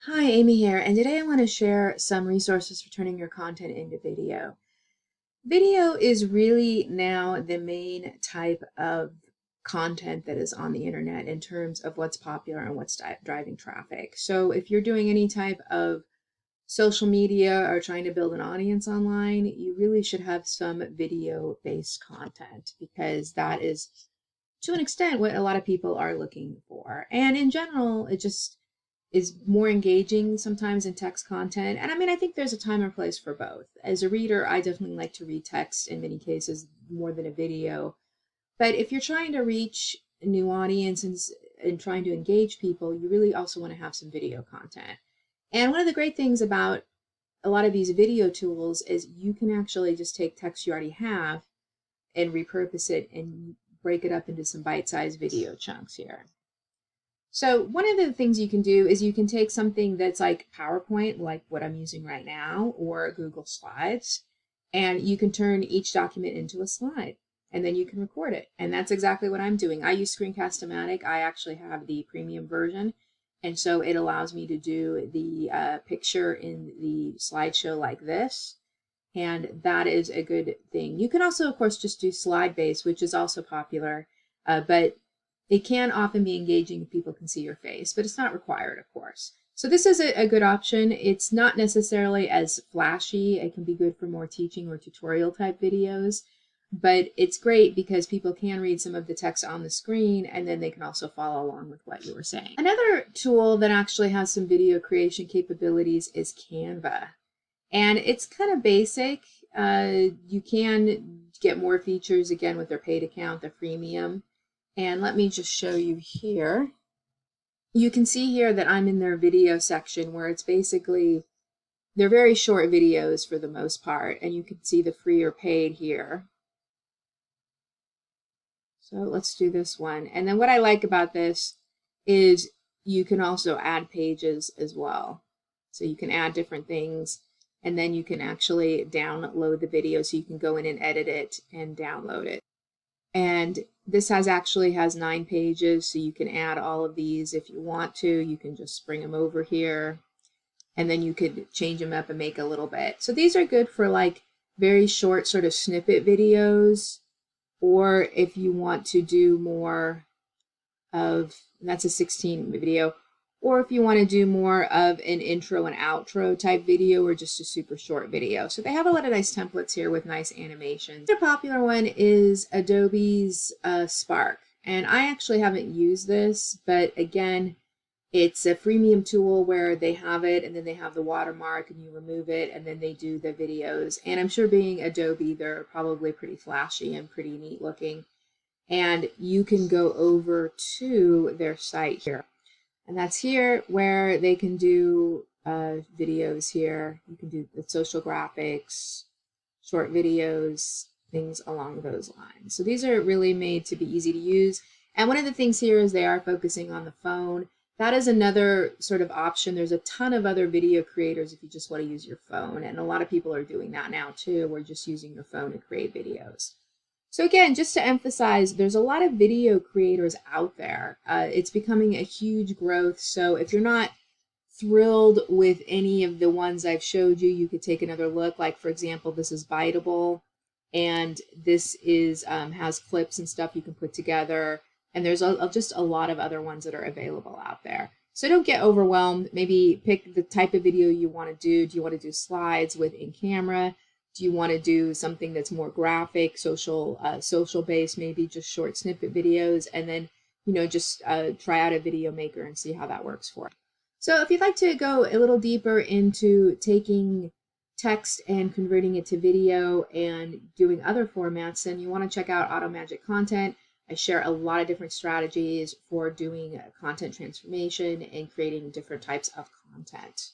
Hi, Amy here, and today I want to share some resources for turning your content into video. Video is really now the main type of content that is on the internet in terms of what's popular and what's driving traffic. So if you're doing any type of social media or trying to build an audience online, you really should have some video-based content because that is, to an extent, what a lot of people are looking for. And in general, it just is more engaging sometimes in text content. And I mean, I think there's a time and place for both. As a reader, I definitely like to read text in many cases more than a video. But if you're trying to reach a new audience and trying to engage people, you really also want to have some video content. And one of the great things about a lot of these video tools is you can actually just take text you already have and repurpose it and break it up into some bite-sized video chunks here. So one of the things you can do is you can take something that's like PowerPoint, like what I'm using right now, or Google Slides, and you can turn each document into a slide, and then you can record it. And that's exactly what I'm doing. I use Screencast-O-Matic. I actually have the premium version, and so it allows me to do the picture in the slideshow like this, and that is a good thing. You can also, of course, just do slide-based, which is also popular, but it can often be engaging if people can see your face, but it's not required, of course. So this is a good option. It's not necessarily as flashy. It can be good for more teaching or tutorial type videos, but it's great because people can read some of the text on the screen and then they can also follow along with what you were saying. Another tool that actually has some video creation capabilities is Canva. And it's kind of basic. You can get more features again with their paid account, the freemium. And let me just show you here. You can see here that I'm in their video section where it's basically, they're very short videos for the most part, and you can see the free or paid here. So let's do this one. And then what I like about this is you can also add pages as well. So you can add different things, and then you can actually download the video so you can go in and edit it and download it. And this actually has 9 pages, so you can add all of these if you want to. You can just bring them over here, and then you could change them up and make a little bit. So these are good for like very short sort of snippet videos, or if you want to do more of, that's a 16 video, or if you want to do more of an intro and outro type video or just a super short video. So they have a lot of nice templates here with nice animations. Another popular one is Adobe's Spark. And I actually haven't used this, but again, it's a freemium tool where they have it and then they have the watermark and you remove it and then they do the videos. And I'm sure being Adobe, they're probably pretty flashy and pretty neat looking. And you can go over to their site here. And that's here where they can do videos here. You can do the social graphics, short videos, things along those lines. So these are really made to be easy to use. And one of the things here is they are focusing on the phone. That is another sort of option. There's a ton of other video creators if you just want to use your phone. And a lot of people are doing that now too. We're just using your phone to create videos. So again, just to emphasize, there's a lot of video creators out there. It's becoming a huge growth. So if you're not thrilled with any of the ones I've showed you, you could take another look. Like for example, this is Biteable, and this is has clips and stuff you can put together. And there's just a lot of other ones that are available out there. So don't get overwhelmed. Maybe pick the type of video you want to do. Do you want to do slides with in camera? Do you want to do something that's more graphic, social based, maybe just short snippet videos, and then, you know, just try out a video maker and see how that works for you. So if you'd like to go a little deeper into taking text and converting it to video and doing other formats, then you want to check out Automagic Content. I share a lot of different strategies for doing content transformation and creating different types of content.